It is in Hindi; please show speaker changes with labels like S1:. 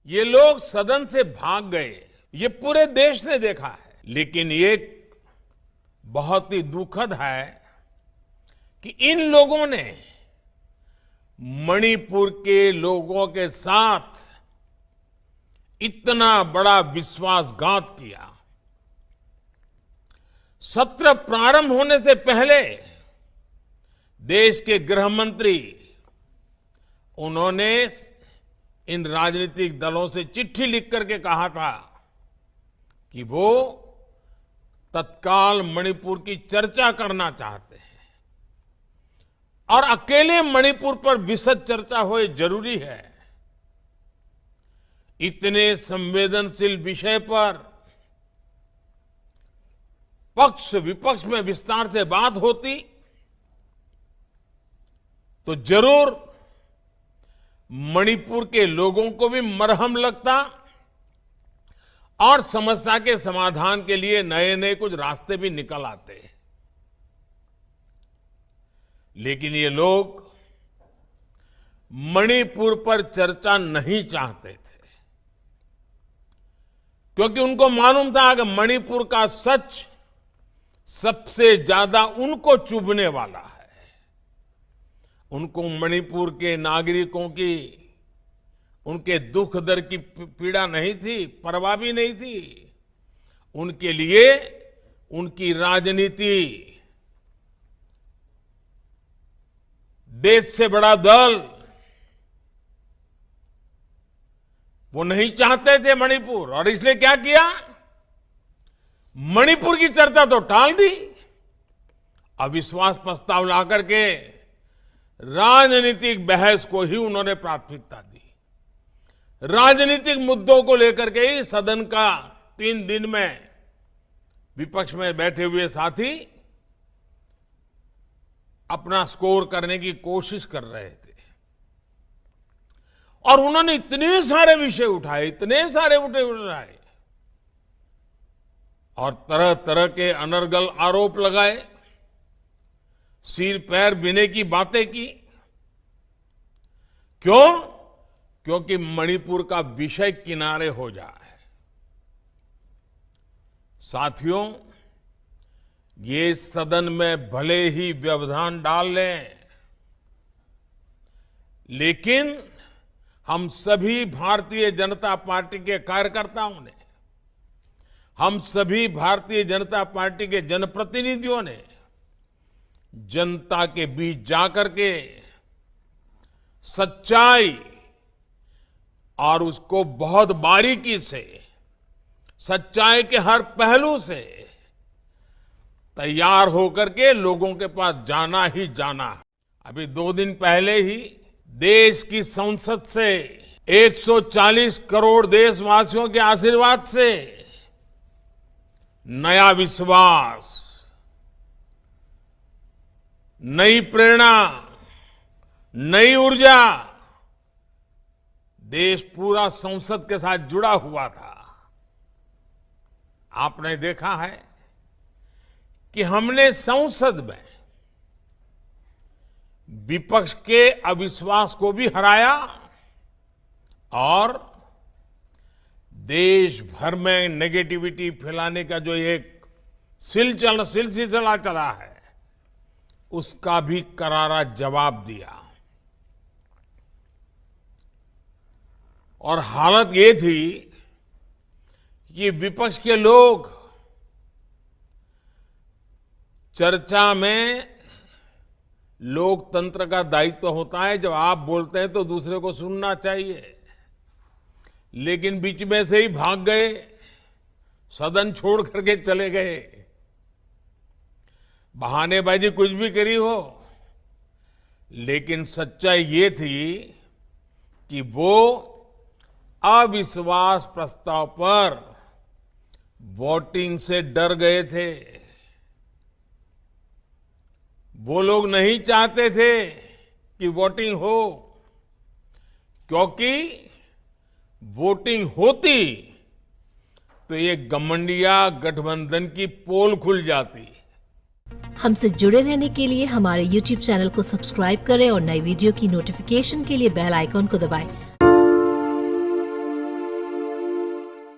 S1: ये लोग सदन से भाग गए, ये पूरे देश ने देखा है। लेकिन ये बहुत ही दुखद है कि इन लोगों ने मणिपुर के लोगों के साथ इतना बड़ा विश्वासघात किया। सत्र प्रारंभ होने से पहले देश के गृह मंत्री उन्होंने इन राजनीतिक दलों से चिट्ठी लिख करके कहा था कि वो तत्काल मणिपुर की चर्चा करना चाहते हैं और अकेले मणिपुर पर विशद चर्चा हो जरूरी है। इतने संवेदनशील विषय पर पक्ष विपक्ष में विस्तार से बात होती तो जरूर मणिपुर के लोगों को भी मरहम लगता और समस्या के समाधान के लिए नए नए कुछ रास्ते भी निकल आते। लेकिन ये लोग मणिपुर पर चर्चा नहीं चाहते थे, क्योंकि उनको मालूम था कि मणिपुर का सच सबसे ज्यादा उनको चुभने वाला है। उनको मणिपुर के नागरिकों की उनके दुख दर्द की पीड़ा नहीं थी, परवाह भी नहीं थी। उनके लिए उनकी राजनीति, देश से बड़ा दल, वो नहीं चाहते थे मणिपुर। और इसलिए क्या किया, मणिपुर की चर्चा तो टाल दी, अविश्वास प्रस्ताव ला करके राजनीतिक बहस को ही उन्होंने प्राथमिकता दी। राजनीतिक मुद्दों को लेकर के ही सदन का 3 दिन में विपक्ष में बैठे हुए साथी अपना स्कोर करने की कोशिश कर रहे थे। और उन्होंने इतने सारे विषय उठाए, इतने सारे उठाए और तरह तरह के अनर्गल आरोप लगाए, सिर पैर बिने की बातें की। क्यों? क्योंकि मणिपुर का विषय किनारे हो जाए। साथियों, ये सदन में भले ही व्यवधान डाल लें, लेकिन हम सभी भारतीय जनता पार्टी के कार्यकर्ताओं ने, हम सभी भारतीय जनता पार्टी के जनप्रतिनिधियों ने जनता के बीच जाकर के सच्चाई और उसको बहुत बारीकी से, सच्चाई के हर पहलू से तैयार होकर के लोगों के पास जाना ही जाना है। अभी 2 दिन पहले ही देश की संसद से 140 करोड़ देशवासियों के आशीर्वाद से नया विश्वास, नई प्रेरणा, नई ऊर्जा, देश पूरा संसद के साथ जुड़ा हुआ था। आपने देखा है कि हमने संसद में विपक्ष के अविश्वास को भी हराया और देश भर में नेगेटिविटी फैलाने का जो एक सिलसिला चला है, उसका भी करारा जवाब दिया। और हालत ये थी कि विपक्ष के लोग चर्चा में, लोकतंत्र का दायित्व होता है जब आप बोलते हैं तो दूसरे को सुनना चाहिए, लेकिन बीच में से ही भाग गए, सदन छोड़ करके चले गए। बहानेबाजी कुछ भी करी हो, लेकिन सच्चाई ये थी कि वो अविश्वास प्रस्ताव पर वोटिंग से डर गए थे। वो लोग नहीं चाहते थे कि वोटिंग हो, क्योंकि वोटिंग होती तो ये गठबंडिया गठबंधन की पोल खुल जाती।
S2: हमसे जुड़े रहने के लिए हमारे YouTube चैनल को सब्सक्राइब करें और नई वीडियो की नोटिफिकेशन के लिए बेल आइकॉन को दबाएं।